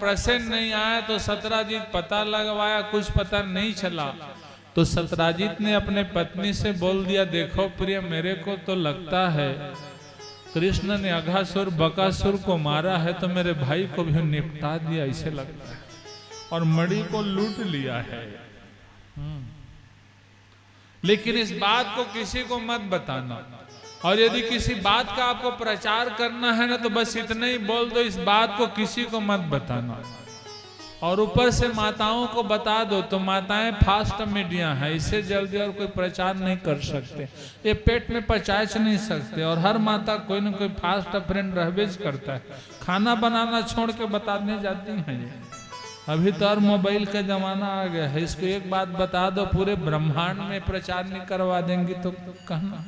प्रसन्न नहीं आया तो सत्यराजीत पता लगवाया, कुछ पता नहीं चला। तो सत्यराजीत ने अपने पत्नी से बोल दिया, देखो प्रिय, मेरे को तो लगता है कृष्ण ने अघासुर बकासुर को मारा है तो मेरे भाई को भी निपटा दिया ऐसे लगता है, और मणि को लूट लिया है। लेकिन इस बात को किसी को मत बताना, और यदि किसी बात का आपको प्रचार करना है ना तो बस इतना ही बोल दो, इस बात को किसी को मत बताना। और ऊपर से माताओं को बता दो तो माताएं फास्ट मीडिया है, इससे जल्दी और कोई प्रचार नहीं कर सकते, ये पेट में पचाच नहीं सकते। और हर माता कोई ना कोई फास्ट फ्रेंड रहबेज करता है, खाना बनाना छोड़ के बताने जाती हैं। ये अभी तो और मोबाइल का जमाना आ गया है, इसको एक बात बता दो पूरे ब्रह्मांड में प्रचार नहीं करवा देंगी तो कहना।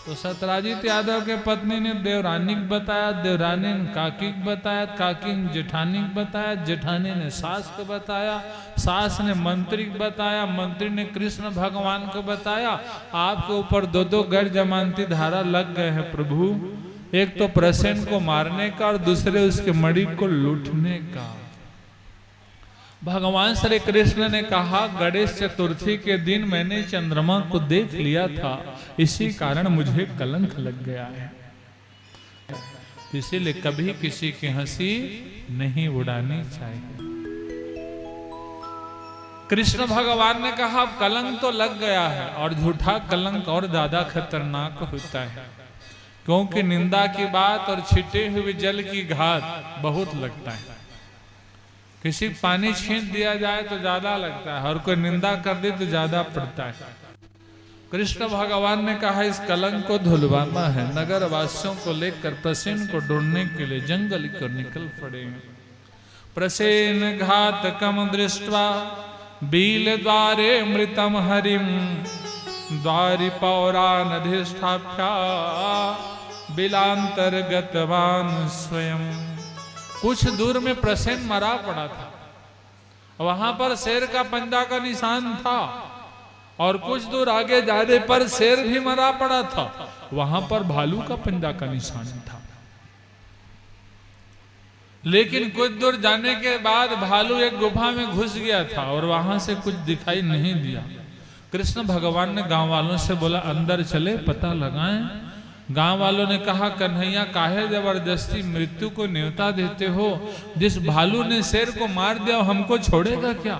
तो सत्यराजीत यादव के पत्नी ने देवरानी को बताया, देवरानी ने काकी को बताया, काकी ने जेठानी को बताया, जेठानी ने सास को बताया, सास ने मंत्री को बताया, मंत्री ने कृष्ण भगवान को बताया। आपके ऊपर दो दो गैर जमानती धारा लग गए हैं प्रभु, एक तो प्रसेन को मारने का और दूसरे उसके मणि को लूटने का। भगवान श्री कृष्ण ने कहा, गणेश चतुर्थी के दिन मैंने चंद्रमा को देख लिया था, इसी कारण मुझे कलंक लग गया है। इसीलिए कभी किसी की हंसी नहीं उड़ानी चाहिए। कृष्ण भगवान ने कहा, कलंक तो लग गया है, और झूठा कलंक और ज्यादा खतरनाक होता है, क्योंकि निंदा की बात और छिटे हुए जल की घात बहुत लगता है। किसी पानी छींट दिया जाए तो ज्यादा लगता है, और कोई निंदा कर दे तो ज्यादा पड़ता है। कृष्ण भगवान ने कहा, इस कलंक को धुलवाना है। नगर वासियों को लेकर प्रसेन को ढूंढने के लिए जंगल को निकल पड़े। प्रसेन घातकम दृष्ट्वा बील द्वारे मृतम हरिम द्वारि पौरानधिष्ठाप्या बिलांतर्गतवान स्वयं। कुछ दूर में प्रसेन मरा पड़ा था, वहां पर शेर का पंजा का निशान था, और कुछ दूर आगे जाने पर शेर भी मरा पड़ा था, वहां पर भालू का पंजा का निशान था। लेकिन कुछ दूर जाने के बाद भालू एक गुफा में घुस गया था और वहां से कुछ दिखाई नहीं दिया। कृष्ण भगवान ने गांव वालों से बोला, अंदर चले पता लगाएं। गांव वालों ने कहा, कन्हैया काहे जबरदस्ती मृत्यु को न्योता देते हो, जिस भालू ने शेर को मार दिया हमको छोड़ेगा क्या?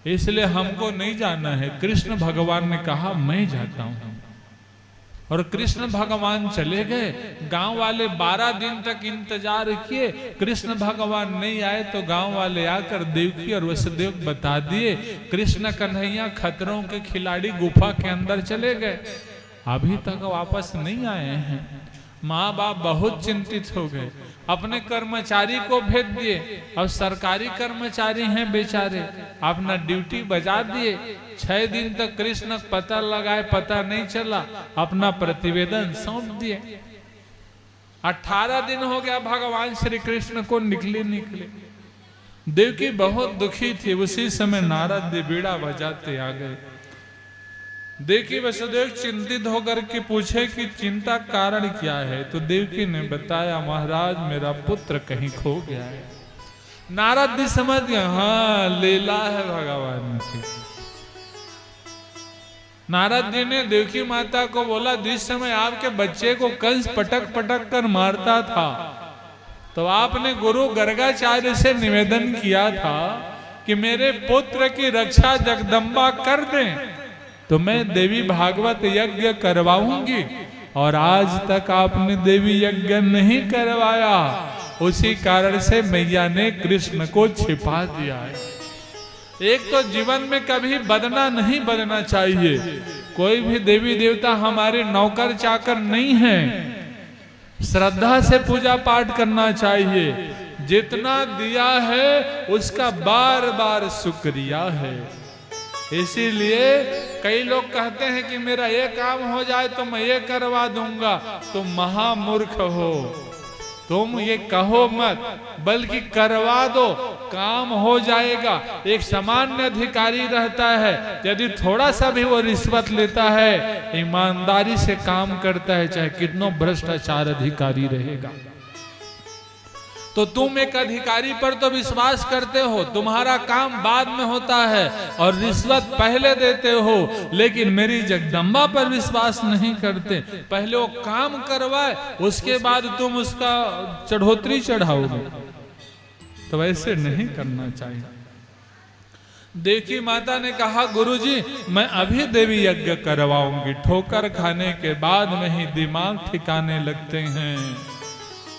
इसलिए हमको नहीं जाना है। कृष्ण भगवान ने कहा, मैं जाता हूं। और कृष्ण भगवान चले गए। गांव वाले 12 दिन तक इंतजार किए, कृष्ण भगवान नहीं आए तो गांव वाले आकर देवकी और वसुदेव को बता दिए, कृष्ण कन्हैया खतरों के खिलाड़ी गुफा के अंदर चले गए, अभी तक वापस नहीं आए हैं। माँ बाप बहुत चिंतित हो गए, अपने कर्मचारी को भेज दिए। अब सरकारी कर्मचारी हैं बेचारे, अपना ड्यूटी बजा दिए। 6 दिन तक कृष्ण पता लगाए, पता नहीं चला, अपना प्रतिवेदन सौंप दिए। 18 दिन हो गया भगवान श्री कृष्ण को निकले। देवकी बहुत दुखी थी। उसी समय नारद जी बीड़ा बजाते आ गए। देवकी वसुदेव चिंतित होकर के पूछे कि चिंता कारण क्या है? तो देवकी ने बताया, महाराज मेरा पुत्र कहीं खो गया है। नारद जी समझ गए, हाँ लीला है भगवान की। नारद जी ने देवकी माता को बोला, जिस समय आपके बच्चे को कंस पटक पटक कर मारता था तो आपने गुरु गर्गाचार्य से निवेदन किया था कि मेरे पुत्र की रक्षा जगदम्बा कर दें तो मैं देवी भागवत यज्ञ करवाऊंगी, और आज तक आपने देवी यज्ञ नहीं करवाया। उसी कारण से मैया ने कृष्ण को छिपा दिया है। एक तो जीवन में कभी बदना नहीं बदना चाहिए। कोई भी देवी देवता हमारे नौकर चाकर नहीं है। श्रद्धा से पूजा पाठ करना चाहिए। जितना दिया है उसका बार बार शुक्रिया है। इसीलिए कई लोग कहते हैं कि मेरा ये काम हो जाए तो मैं ये करवा दूंगा। तुम महामूर्ख हो, तुम ये कहो मत, बल्कि करवा दो, काम हो जाएगा। एक सामान्य अधिकारी रहता है, यदि थोड़ा सा भी वो रिश्वत लेता है, ईमानदारी से काम करता है, चाहे कितना भ्रष्टाचार अधिकारी रहेगा। तो तुम एक अधिकारी पर तो विश्वास करते हो, तुम्हारा काम बाद में होता है और रिश्वत पहले देते हो, लेकिन मेरी जगदम्बा पर विश्वास नहीं करते। पहले वो काम करवाए, उसके बाद तुम उसका चढ़ोतरी चढ़ाओगे। तो ऐसे नहीं करना चाहिए। देखी माता ने कहा, गुरुजी मैं अभी देवी यज्ञ करवाऊंगी। ठोकर खाने के बाद में ही दिमाग ठिकाने लगते हैं,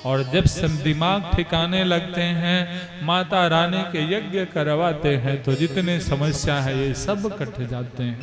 और जब सब दिमाग ठिकाने लगते हैं, माता रानी के यज्ञ करवाते हैं, तो जितने समस्या है ये सब कट जाते हैं।